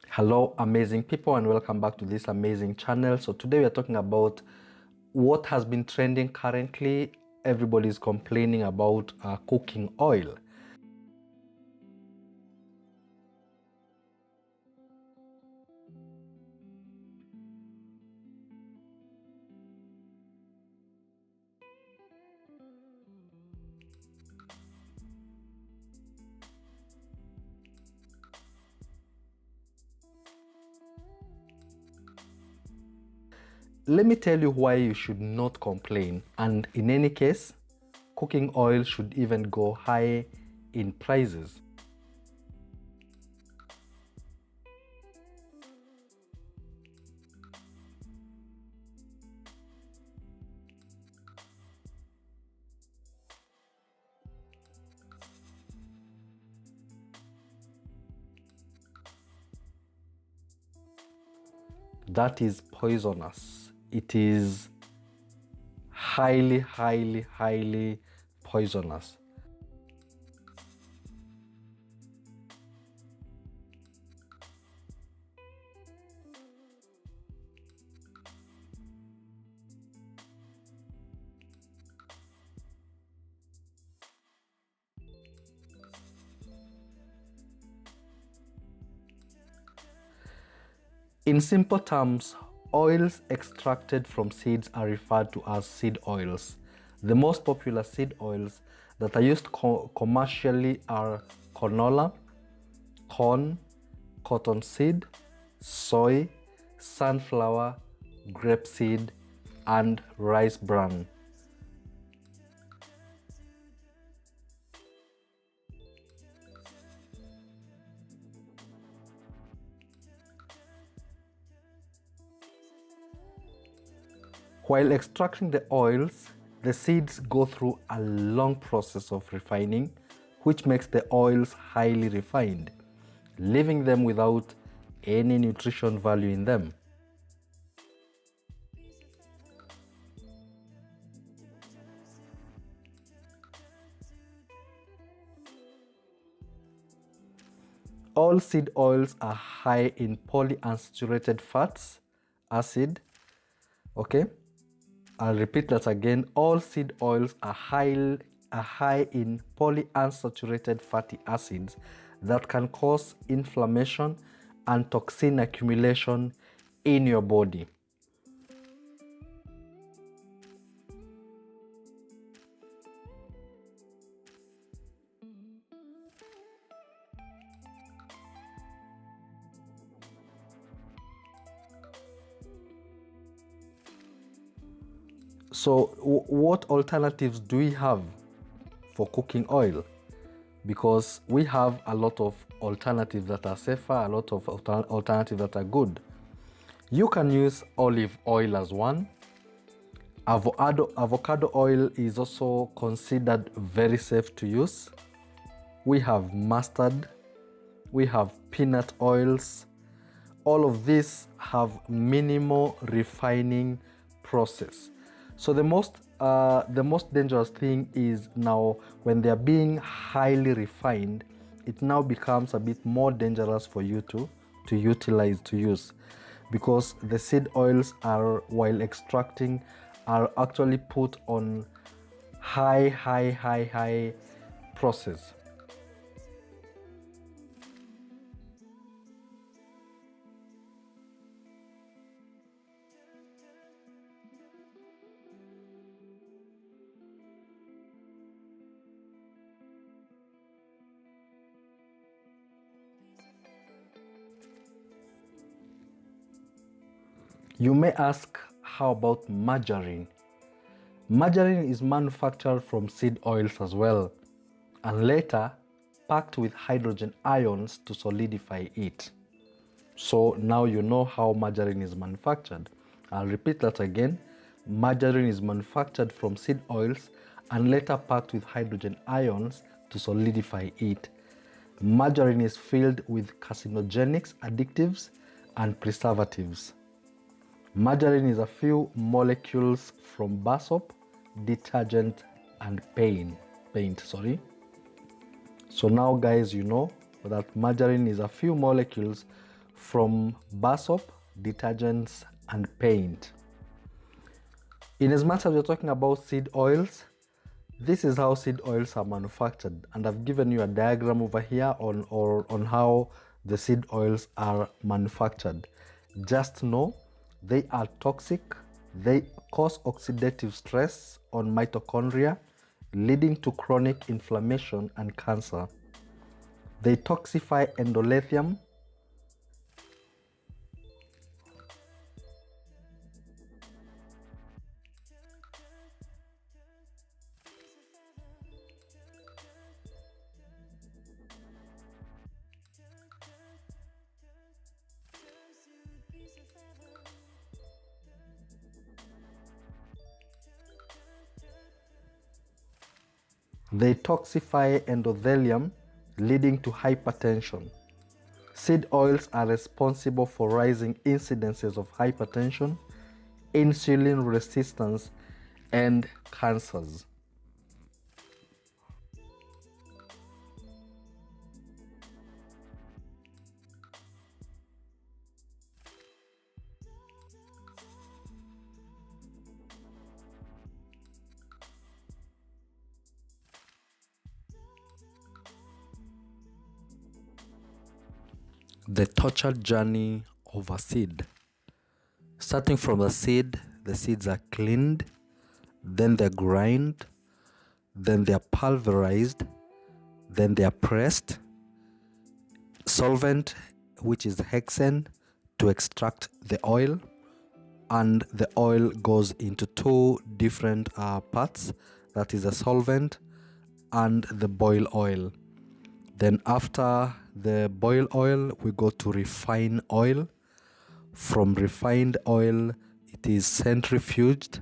Hello amazing people, and welcome back to this amazing channel. So today we are talking about what has been trending currently. Everybody is complaining about cooking oil. Let me tell you why you should not complain, and in any case cooking oil should even go high in prices. That is poisonous. It is highly poisonous. In simple terms, oils extracted from seeds are referred to as seed oils. The most popular seed oils that are used commercially are canola, corn, cottonseed, soy, sunflower, grapeseed, and rice bran. While extracting the oils, the seeds go through a long process of refining, which makes the oils highly refined, leaving them without any nutrition value in them. All seed oils are high in polyunsaturated fats, acid. Okay, I'll repeat that again. All seed oils are high in polyunsaturated fatty acids that can cause inflammation and toxin accumulation in your body. So what alternatives do we have for cooking oil? Because we have a lot of alternatives that are safer, a lot of alternatives that are good. You can use olive oil as one. Avocado oil is also considered very safe to use. We have mustard, we have peanut oils. All of these have minimal refining process. So the most dangerous thing is now when they are being highly refined, it now becomes a bit more dangerous for you to use, because the seed oils are, while extracting, are actually put on high process. You may ask, how about margarine? Margarine is manufactured from seed oils as well, and later packed with hydrogen ions to solidify it. So now you know how margarine is manufactured. I'll repeat that again. Margarine is manufactured from seed oils and later packed with hydrogen ions to solidify it. Margarine is filled with carcinogenics, additives, and preservatives. Margarine is a few molecules from bar soap, detergent, and paint. So now guys, you know that margarine is a few molecules from bar soap, detergents, and paint. In as much as we're talking about seed oils, this is how seed oils are manufactured, and I've given you a diagram over here on how the seed oils are manufactured. Just know they are toxic, they cause oxidative stress on mitochondria, leading to chronic inflammation and cancer. They toxify endothelin. They toxify endothelium, leading to hypertension. Seed oils are responsible for rising incidences of hypertension, insulin resistance, and cancers. The tortured journey of a seed. Starting from the seeds are cleaned, then they're ground, then they're pulverized, then they're pressed. Solvent, which is hexane, to extract the oil, and the oil goes into two different parts, that is a solvent and the boil oil. Then after the boil oil, we go to refine oil. From refined oil, it is centrifuged.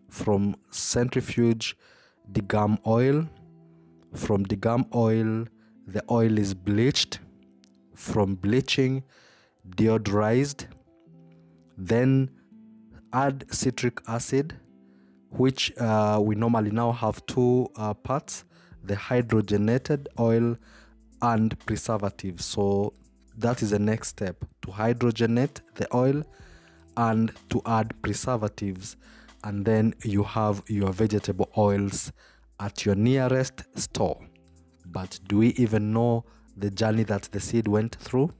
From centrifuge, degum oil. From degum oil, the oil is bleached. From bleaching, deodorized. Then add citric acid, which we normally now have two parts, the hydrogenated oil and preservatives. So that is the next step, to hydrogenate the oil and to add preservatives, and then you have your vegetable oils at your nearest store. But do we even know the journey that the seed went through?